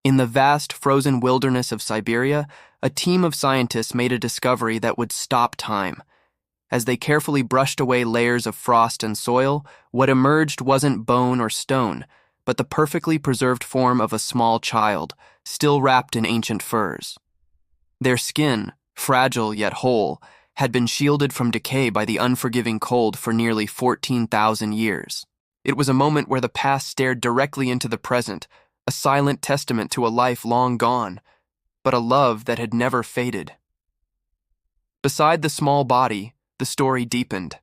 In the vast frozen wilderness of Siberia, a team of scientists made a discovery that would stop time. As they carefully brushed away layers of frost and soil, what emerged wasn't bone or stone, but the perfectly preserved form of a small child, still wrapped in ancient furs. Their skin, fragile yet whole, had been shielded from decay by the unforgiving cold for nearly 14,000 years. It was a moment where the past stared directly into the present, a silent testament to a life long gone, but a love that had never faded. Beside the small body, the story deepened.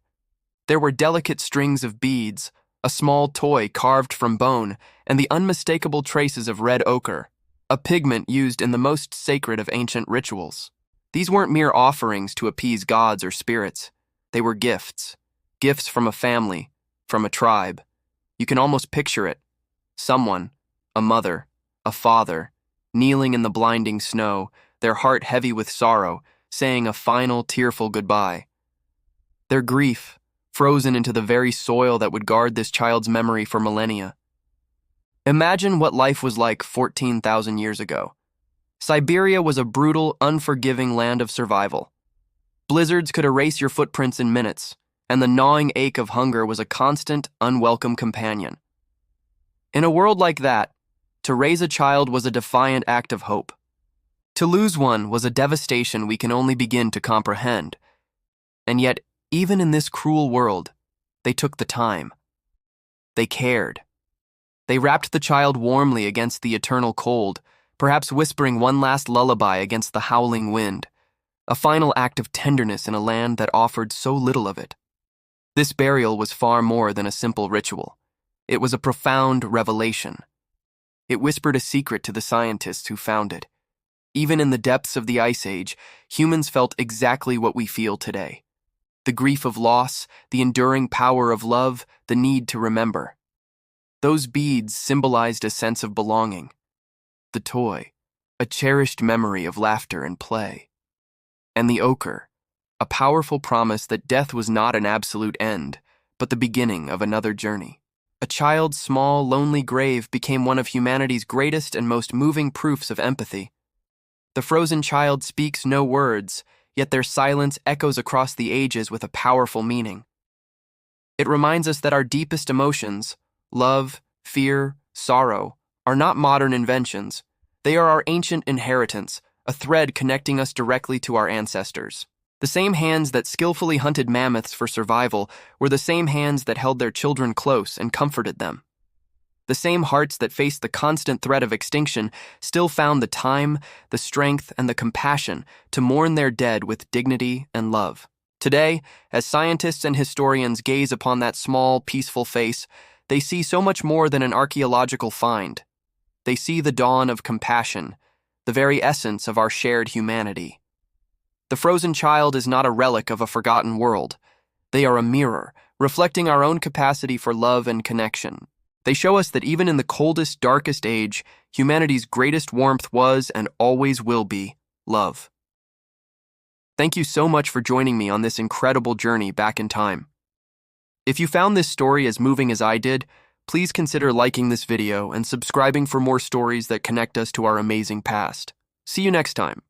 There were delicate strings of beads, a small toy carved from bone, and the unmistakable traces of red ochre, a pigment used in the most sacred of ancient rituals. These weren't mere offerings to appease gods or spirits. They were gifts. Gifts from a family, from a tribe. You can almost picture it. Someone, a mother, a father, kneeling in the blinding snow, their heart heavy with sorrow, saying a final tearful goodbye. Their grief, frozen into the very soil that would guard this child's memory for millennia. Imagine what life was like 14,000 years ago. Siberia was a brutal, unforgiving land of survival. Blizzards could erase your footprints in minutes, and the gnawing ache of hunger was a constant, unwelcome companion. In a world like that, to raise a child was a defiant act of hope. To lose one was a devastation we can only begin to comprehend. And yet, even in this cruel world, they took the time. They cared. They wrapped the child warmly against the eternal cold, perhaps whispering one last lullaby against the howling wind, a final act of tenderness in a land that offered so little of it. This burial was far more than a simple ritual. It was a profound revelation. It whispered a secret to the scientists who found it. Even in the depths of the Ice Age, humans felt exactly what we feel today. The grief of loss, the enduring power of love, the need to remember. Those beads symbolized a sense of belonging. The toy, a cherished memory of laughter and play. And the ochre, a powerful promise that death was not an absolute end, but the beginning of another journey. A child's small, lonely grave became one of humanity's greatest and most moving proofs of empathy. The frozen child speaks no words, yet their silence echoes across the ages with a powerful meaning. It reminds us that our deepest emotions, love, fear, sorrow, are not modern inventions. They are our ancient inheritance, a thread connecting us directly to our ancestors. The same hands that skillfully hunted mammoths for survival were the same hands that held their children close and comforted them. The same hearts that faced the constant threat of extinction still found the time, the strength, and the compassion to mourn their dead with dignity and love. Today, as scientists and historians gaze upon that small, peaceful face, they see so much more than an archaeological find. They see the dawn of compassion, the very essence of our shared humanity. The frozen child is not a relic of a forgotten world. They are a mirror, reflecting our own capacity for love and connection. They show us that even in the coldest, darkest age, humanity's greatest warmth was and always will be love. Thank you so much for joining me on this incredible journey back in time. If you found this story as moving as I did, please consider liking this video and subscribing for more stories that connect us to our amazing past. See you next time.